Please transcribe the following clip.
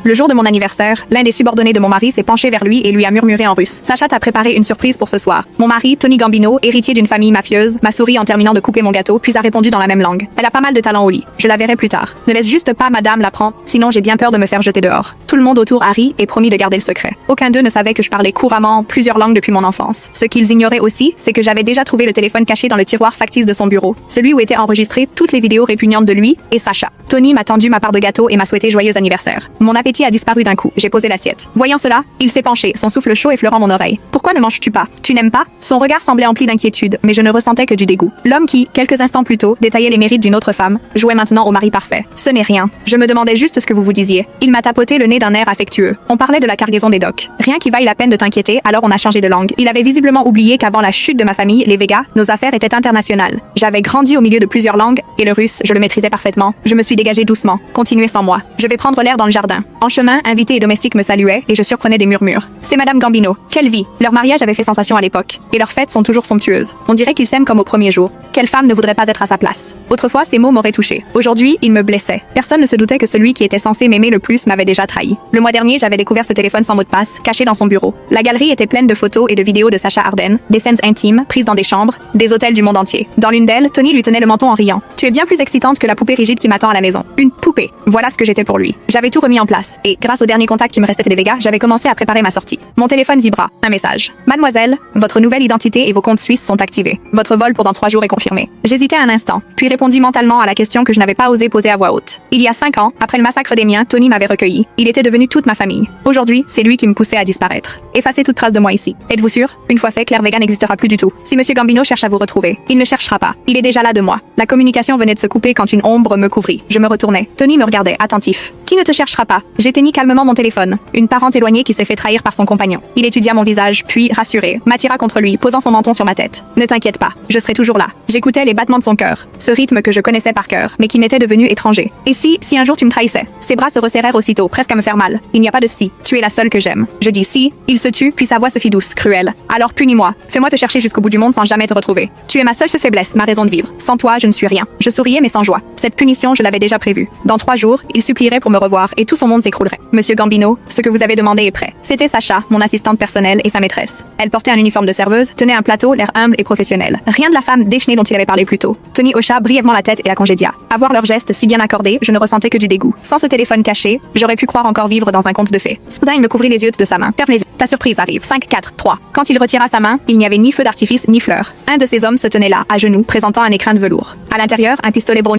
Le jour de mon anniversaire, l'un des subordonnés de mon mari s'est penché vers lui et lui a murmuré en russe. Sacha t'a préparé une surprise pour ce soir. Mon mari, Tony Gambino, héritier d'une famille mafieuse, m'a souri en terminant de couper mon gâteau, puis a répondu dans la même langue. Elle a pas mal de talent au lit. Je la verrai plus tard. Ne laisse juste pas madame la prendre, sinon j'ai bien peur de me faire jeter dehors. Tout le monde autour a ri et promis de garder le secret. Aucun d'eux ne savait que je parlais couramment plusieurs langues depuis mon enfance. Ce qu'ils ignoraient aussi, c'est que j'avais déjà trouvé le téléphone caché dans le tiroir factice de son bureau, celui où étaient enregistrées toutes les vidéos répugnantes de lui et Sacha. Tony m'a tendu ma part de gâteau et m'a souhaité joyeux anniversaire. Mon appétit a disparu d'un coup. J'ai posé l'assiette. Voyant cela, il s'est penché, son souffle chaud effleurant mon oreille. Pourquoi ne manges-tu pas? Tu n'aimes pas? Son regard semblait empli d'inquiétude, mais je ne ressentais que du dégoût. L'homme qui, quelques instants plus tôt, détaillait les mérites d'une autre femme, jouait maintenant au mari parfait. Ce n'est rien. Je me demandais juste ce que vous disiez. Il m'a tapoté le nez d'un air affectueux. On parlait de la cargaison des docks. Rien qui vaille la peine de t'inquiéter, alors on a changé de langue. Il avait visiblement oublié qu'avant la chute de ma famille, les Végas, nos affaires étaient internationales. J'avais grandi au milieu de plusieurs langues, et le russe, je le maîtrisais parfaitement. Je me suis dégagée doucement. Continuez sans moi. Je vais prendre l'air dans le jardin. En chemin, invités et domestiques me saluaient, et je surprenais des murmures. C'est Madame Gambino. Quelle vie! Leur mariage avait fait sensation à l'époque, et leurs fêtes sont toujours somptueuses. On dirait qu'ils s'aiment comme au premier jour. Quelle femme ne voudrait pas être à sa place? Autrefois, ces mots m'auraient touché. Aujourd'hui, ils me blessaient. Personne ne se doutait que celui qui était censé m'aimer le plus m'avait déjà trahi. Le mois dernier, j'avais découvert ce téléphone sans mot de passe, caché dans son bureau. La galerie était pleine de photos et de vidéos de Sacha Arden, des scènes intimes, prises dans des chambres, des hôtels du monde entier. Dans l'une d'elles, Tony lui tenait le menton en riant. Tu es bien plus excitante que la poupée rigide qui m'attend à la maison. Une poupée. Voilà ce que j'étais pour lui. J'avais tout remis en place, et grâce au dernier contact qui me restait des Végas, j'avais commencé à préparer ma sortie. Mon téléphone vibra. Un message. Mademoiselle, votre nouvelle identité et vos comptes suisses sont activés. Votre vol pour dans 3 jours est confirmé. J'hésitais un instant, puis répondis mentalement à la question que je n'avais pas osé poser à voix haute. Il y a 5 ans, après le massacre des miens, Tony m'avait recueilli. Il était devenu toute ma famille. Aujourd'hui, c'est lui qui me poussait à disparaître. Effacez toute trace de moi ici. Êtes-vous sûr? Une fois fait, Claire Vega n'existera plus du tout. Si Monsieur Gambino cherche à vous retrouver, il ne cherchera pas. Il est déjà là de moi. La communication venait de se couper quand une ombre me couvrit. Je me retournai. Tony me regardait, attentif. Qui ne te cherchera pas? J'éteignis calmement mon téléphone. Une parente éloignée qui s'est fait trahir par son compagnon. Il étudia mon visage, puis, rassuré, m'attira contre lui, posant son menton sur ma tête. Ne t'inquiète pas, je serai toujours là. J'écoutais les battements de son cœur, ce rythme que je connaissais par cœur, mais qui m'était devenu étranger. Et si un jour tu me trahissais? Ses bras se resserrèrent aussitôt, presque à me faire mal. Il n'y a pas de si. Tu es la seule que j'aime. Je dis si. Il se tut, puis sa voix se fit douce, cruelle. Alors punis-moi. Fais-moi te chercher jusqu'au bout du monde sans jamais te retrouver. Tu es ma seule faiblesse, ma raison de vivre. Sans toi, je ne suis rien. Je souriais mais sans joie. Cette punition, je l'avais déjà prévue. Dans 3 jours, il supplierait pour me revoir et tout son monde s'écroulerait. Monsieur Gambino, ce que vous avez demandé est prêt. C'était Sacha, mon assistante personnelle et sa maîtresse. Elle portait un uniforme de serveuse, tenait un plateau, l'air humble et professionnel. Rien de la femme déchaînée dont il avait parlé plus tôt. Tony hocha brièvement la tête et la congédia. À voir leurs gestes si bien accordés, je ne ressentais que du dégoût. Sans ce téléphone caché, j'aurais pu croire encore vivre dans un conte de fées. Soudain, il me couvrit les yeux de sa main. Ferme les yeux. Ta surprise arrive. 5, 4, 3. Quand il retira sa main, il n'y avait ni feu d'artifice ni fleurs. Un de ces hommes se tenait là, à genoux, présentant un écrin de velours. À l'intérieur, un pistolet bruni